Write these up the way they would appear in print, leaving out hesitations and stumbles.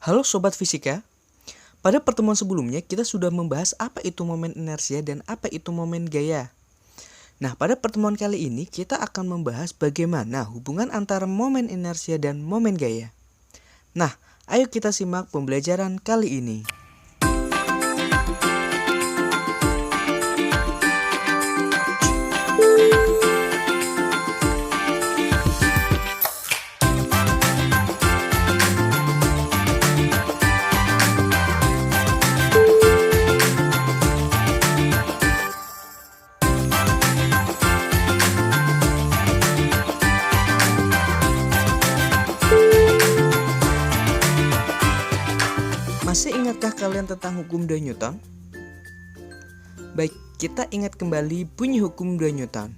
Halo Sobat Fisika, pada pertemuan sebelumnya kita sudah membahas apa itu momen inersia dan apa itu momen gaya. Nah, pada pertemuan kali ini kita akan membahas bagaimana hubungan antara momen inersia dan momen gaya. Nah, ayo kita simak pembelajaran kali ini. Masih ingatkah kalian tentang hukum 2 Newton? Baik, kita ingat kembali bunyi hukum 2 Newton.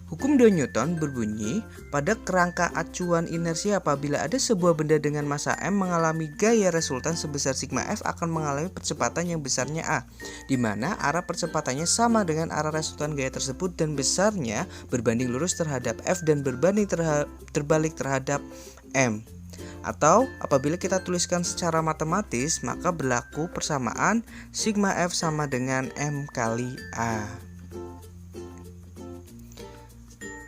Hukum 2 Newton berbunyi, pada kerangka acuan inersia apabila ada sebuah benda dengan massa m mengalami gaya resultan sebesar sigma f akan mengalami percepatan yang besarnya a, di mana arah percepatannya sama dengan arah resultan gaya tersebut dan besarnya berbanding lurus terhadap f dan berbanding terbalik terhadap m. Atau apabila kita tuliskan secara matematis, maka berlaku persamaan sigma f sama dengan m kali a.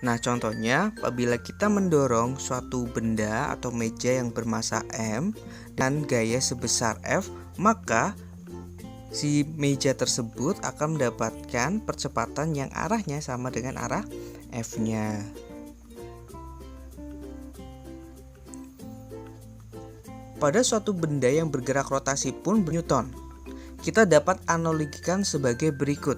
Nah, contohnya apabila kita mendorong suatu benda atau meja yang bermassa m dan gaya sebesar f, maka si meja tersebut akan mendapatkan percepatan yang arahnya sama dengan arah f-nya. Pada suatu benda yang bergerak rotasi pun Newton, kita dapat analogikan sebagai berikut.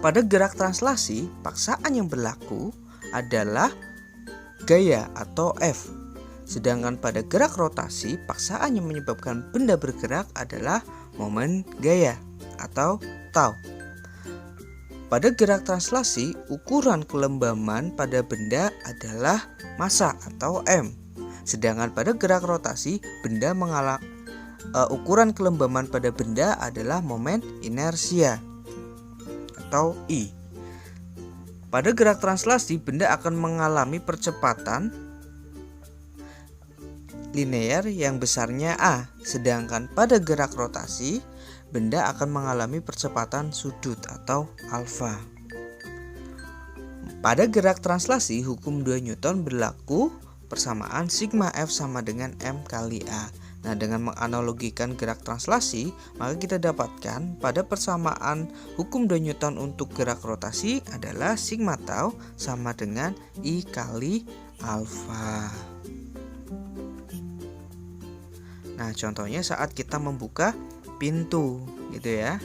Pada gerak translasi, paksaan yang berlaku adalah gaya atau F. Sedangkan pada gerak rotasi, paksaan yang menyebabkan benda bergerak adalah momen gaya atau tau. Pada gerak translasi, ukuran kelembaman pada benda adalah massa atau m. Sedangkan pada gerak rotasi, benda ukuran kelembaman pada benda adalah momen inersia atau I. Pada gerak translasi, benda akan mengalami percepatan linear yang besarnya a. Sedangkan pada gerak rotasi, benda akan mengalami percepatan sudut atau alfa. Pada gerak translasi, hukum 2 Newton berlaku persamaan sigma f sama dengan m kali a. Nah, dengan menganalogikan gerak translasi, maka kita dapatkan pada persamaan hukum 2 Newton untuk gerak rotasi adalah sigma tau sama dengan I kali alfa. Nah, contohnya saat kita membuka pintu gitu ya,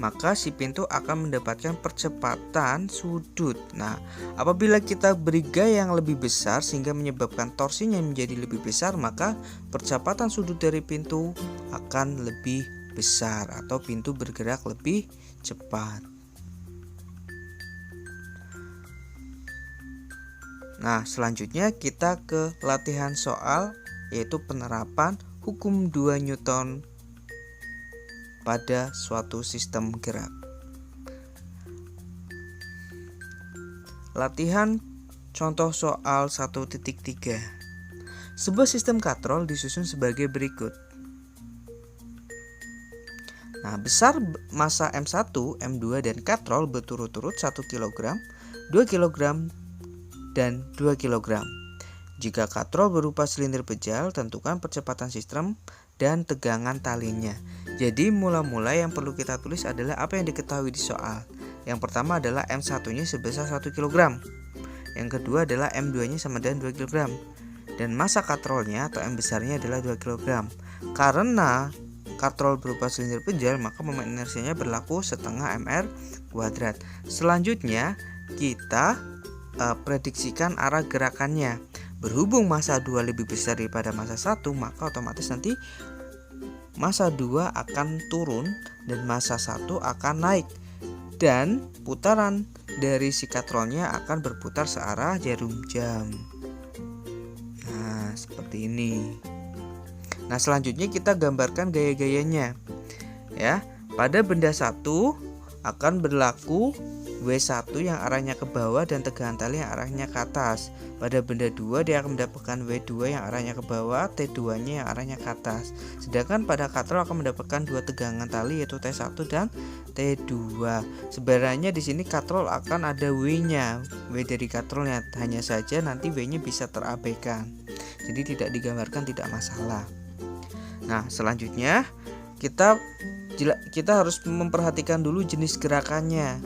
maka si pintu akan mendapatkan percepatan sudut. Nah, apabila kita beri gaya yang lebih besar sehingga menyebabkan torsinya menjadi lebih besar, maka percepatan sudut dari pintu akan lebih besar atau pintu bergerak lebih cepat. Nah, selanjutnya kita ke latihan soal, yaitu penerapan hukum 2 Newton pada suatu sistem gerak. Latihan contoh soal 1.3. Sebuah sistem katrol disusun sebagai berikut. Nah, besar massa M1, M2 dan katrol berturut-turut 1 kg, 2 kg dan 2 kg. Jika katrol berupa silinder pejal, tentukan percepatan sistem dan tegangan talinya. Jadi mula-mula yang perlu kita tulis adalah apa yang diketahui di soal. Yang pertama adalah M1-nya sebesar 1 kg. Yang kedua adalah M2-nya sama dengan 2 kg. Dan massa katrolnya atau M besarnya adalah 2 kg. Karena katrol berupa silinder pejal, maka momen inersianya berlaku setengah mr kuadrat. Selanjutnya kita prediksikan arah gerakannya. Berhubung massa 2 lebih besar daripada massa 1, maka otomatis nanti massa 2 akan turun dan massa 1 akan naik. Dan putaran dari si katrolnya akan berputar searah jarum jam. Nah, seperti ini. Nah, selanjutnya kita gambarkan gaya-gayanya. Ya, pada benda 1 akan berlaku W1 yang arahnya ke bawah dan tegangan tali yang arahnya ke atas. Pada benda 2 dia akan mendapatkan W2 yang arahnya ke bawah, T2-nya yang arahnya ke atas. Sedangkan pada katrol akan mendapatkan dua tegangan tali yaitu T1 dan T2. Sebenarnya di sini katrol akan ada W-nya, W dari katrolnya. Hanya saja nanti W-nya bisa terabaikan. Jadi tidak digambarkan, tidak masalah. Nah, selanjutnya kita harus memperhatikan dulu jenis gerakannya.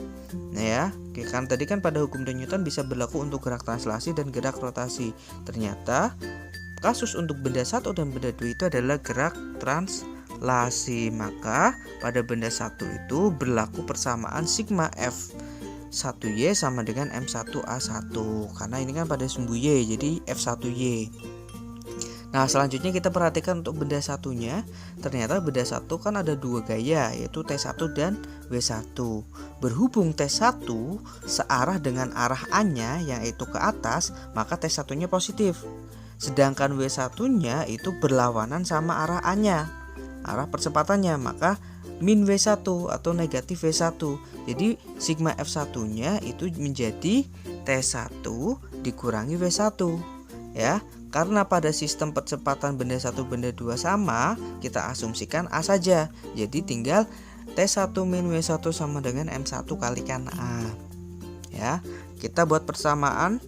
Nah ya, kan tadi kan pada hukum Newton bisa berlaku untuk gerak translasi dan gerak rotasi. Ternyata kasus untuk benda 1 dan benda 2 itu adalah gerak translasi. Maka pada benda 1 itu berlaku persamaan sigma F1Y sama dengan M1A1. Karena ini kan pada sumbu Y, jadi F1Y. Nah, selanjutnya kita perhatikan untuk benda satunya. Ternyata benda 1 kan ada dua gaya, yaitu T1 dan W1. Berhubung T1 searah dengan arah A-nya yaitu ke atas, maka T1-nya positif. Sedangkan W1-nya itu berlawanan sama arah A-nya, arah percepatannya, maka min W1 atau negatif W1. Jadi sigma F1-nya itu menjadi T1 dikurangi W1. Ya, karena pada sistem percepatan benda 1 benda 2 sama, kita asumsikan A saja. Jadi tinggal T1 min W1 sama dengan M1 kalikan A. Ya, kita buat persamaan.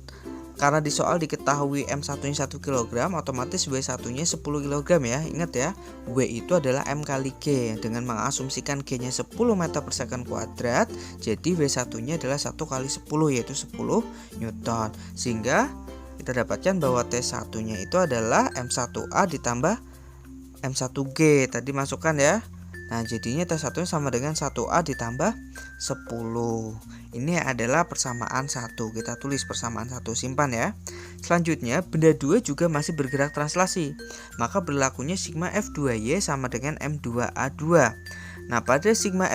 Karena di soal diketahui M1-nya 1 kg, otomatis W1-nya 10 kg ya. Ingat ya, W itu adalah M kali G. Dengan mengasumsikan G-nya 10 meter per second kuadrat, jadi W1-nya adalah 1 kali 10 yaitu 10 Newton. Sehingga kita dapatkan bahwa T1-nya itu adalah M1A ditambah M1G. Tadi masukkan ya. Nah, jadinya T1-nya sama dengan 1A ditambah 10. Ini adalah persamaan 1. Kita tulis persamaan 1, simpan ya. Selanjutnya, benda 2 juga masih bergerak translasi. Maka berlakunya sigma F2Y sama dengan M2A2. Nah, pada sigma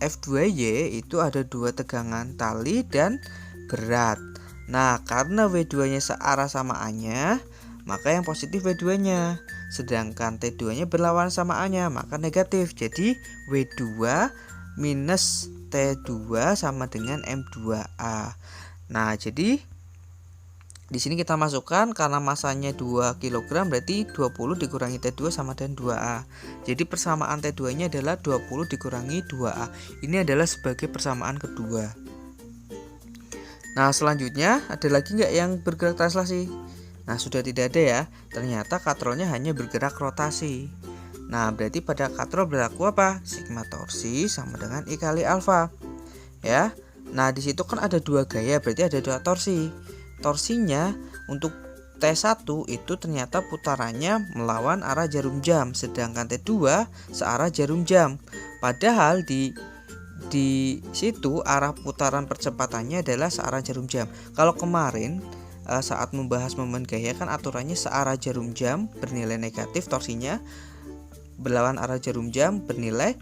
F2Y itu ada dua tegangan tali dan berat. Nah, karena W2-nya searah sama A-nya, maka yang positif W2-nya. Sedangkan T2-nya berlawanan sama A-nya, maka negatif. Jadi W2 minus T2 sama dengan M2A. Nah, jadi di sini kita masukkan karena masanya 2 kg berarti 20 dikurangi T2 sama dengan 2A. Jadi persamaan T2-nya adalah 20 dikurangi 2A. Ini adalah sebagai persamaan kedua. Nah, selanjutnya ada lagi nggak yang bergerak translasi? Nah, sudah tidak ada ya. Ternyata katrolnya hanya bergerak rotasi. Nah, berarti pada katrol berlaku apa? Sigma torsi sama dengan I kali alfa. Ya. Nah, di situ kan ada dua gaya, berarti ada dua torsi. Torsinya untuk T1 itu ternyata putarannya melawan arah jarum jam, sedangkan T2 searah jarum jam. Padahal di situ arah putaran percepatannya adalah searah jarum jam. Kalau kemarin saat membahas momen gaya kan aturannya searah jarum jam bernilai negatif, torsinya berlawan arah jarum jam bernilai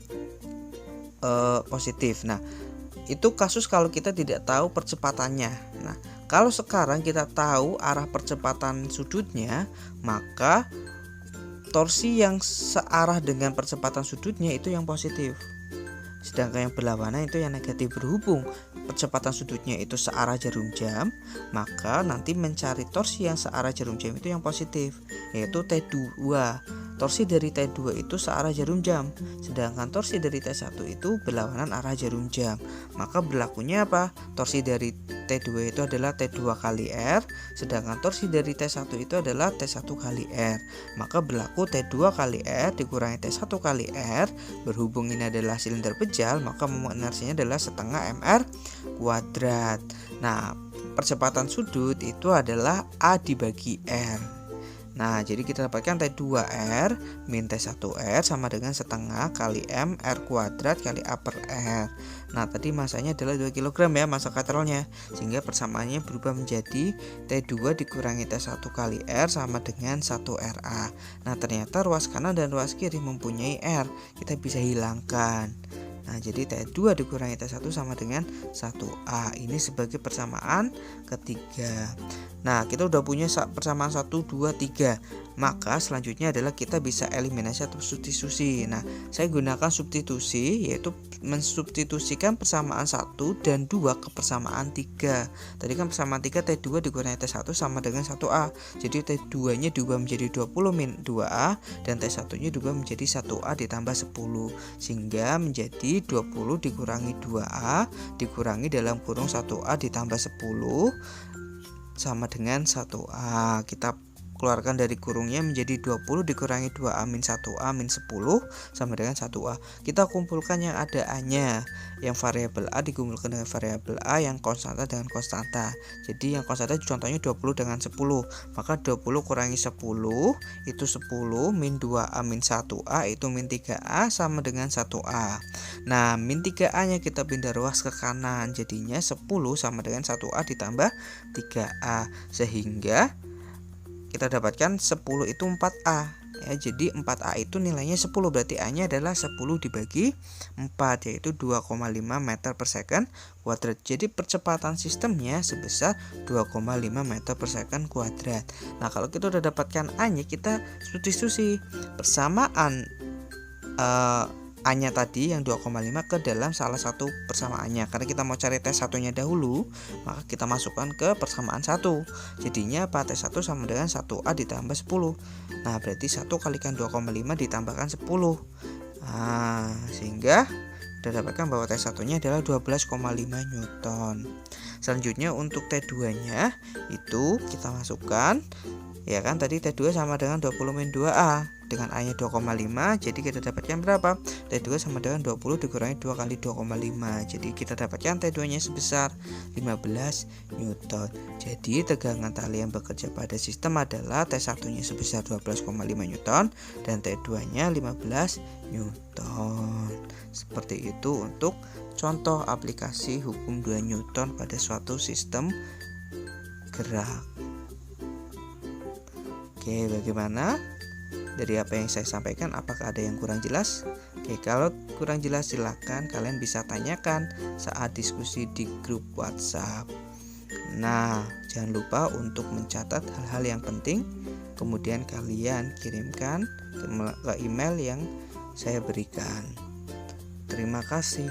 positif. Nah, itu kasus kalau kita tidak tahu percepatannya. Nah, kalau sekarang kita tahu arah percepatan sudutnya, maka torsi yang searah dengan percepatan sudutnya itu yang positif. Sedangkan yang berlawanan itu yang negatif. Berhubung percepatan sudutnya itu searah jarum jam, maka nanti mencari torsi yang searah jarum jam itu yang positif, yaitu T2. Torsi dari T2 itu searah jarum jam, sedangkan torsi dari T1 itu berlawanan arah jarum jam. Maka berlakunya apa? Torsi dari T2 itu adalah T2 kali R, sedangkan torsi dari T1 itu adalah T1 kali R. Maka berlaku T2 kali R dikurangi T1 kali R. Berhubung ini adalah silinder pejal, maka momen inersinya adalah setengah mr kuadrat. Nah, percepatan sudut itu adalah A dibagi R. Nah, jadi kita dapatkan T2R min T1R sama dengan setengah kali M R kuadrat kali A per R. Nah, tadi masanya adalah 2 kg ya, massa katrolnya. Sehingga persamaannya berubah menjadi T2 dikurangi T1 kali R sama dengan 1 RA. Nah, ternyata ruas kanan dan ruas kiri mempunyai R. Kita bisa hilangkan. Nah, jadi T2 dikurangi T1 sama dengan 1A. Ini sebagai persamaan ketiga. Nah, kita udah punya persamaan 1, 2, 3. Maka selanjutnya adalah kita bisa eliminasi atau substitusi. Nah, saya gunakan substitusi, yaitu mensubstitusikan persamaan 1 dan 2 ke persamaan 3. Tadi kan persamaan 3 T2 dikurangi T1 sama dengan 1A. Jadi T2 nya diubah menjadi 20 min 2A, dan T1 nya diubah menjadi 1A ditambah 10, sehingga menjadi 20 dikurangi 2A dikurangi dalam kurung 1A ditambah 10 sama dengan 1A. Kita keluarkan dari kurungnya menjadi 20 dikurangi 2A min 1A min 10 sama dengan 1A. Kita kumpulkan yang ada A-nya. Yang variabel A dikumpulkan dengan variabel A, yang konstanta dengan konstanta. Jadi yang konstanta contohnya 20 dengan 10. Maka 20 kurangi 10 itu 10, min 2A min 1A itu min 3A sama dengan 1A. Nah, min 3A nya kita pindah ruas ke kanan, jadinya 10 sama dengan 1A ditambah 3A, sehingga kita dapatkan 10 itu 4A ya. Jadi 4A itu nilainya 10, berarti A nya adalah 10 dibagi 4, yaitu 2,5 meter per second kuadrat. Jadi percepatan sistemnya sebesar 2,5 meter per second kuadrat. Nah, kalau kita udah dapatkan A nya, kita substitusi persamaan A nya tadi yang 2,5 ke dalam salah satu persamaannya. Karena kita mau cari T1 nya dahulu, maka kita masukkan ke persamaan 1. Jadinya T1 sama dengan 1A ditambah 10. Nah, berarti 1 kalikan 2,5 ditambahkan 10. Nah, sehingga kita dapatkan bahwa T1 nya adalah 12,5 Newton. Selanjutnya untuk T2 nya itu kita masukkan, ya kan, tadi T2 sama dengan 20 min 2A dengan A nya 2,5. Jadi kita dapatkan berapa? T2 sama dengan 20 dikurangi 2 kali 2,5. Jadi kita dapatkan T2 nya sebesar 15 Newton. Jadi tegangan tali yang bekerja pada sistem adalah T1 nya sebesar 12,5 Newton dan T2 nya 15 Newton. Seperti itu untuk contoh aplikasi hukum 2 Newton pada suatu sistem gerak. Oke, bagaimana? Dari apa yang saya sampaikan, apakah ada yang kurang jelas? Oke, kalau kurang jelas silakan kalian bisa tanyakan saat diskusi di grup WhatsApp. Nah, jangan lupa untuk mencatat hal-hal yang penting, kemudian kalian kirimkan ke email yang saya berikan. Terima kasih.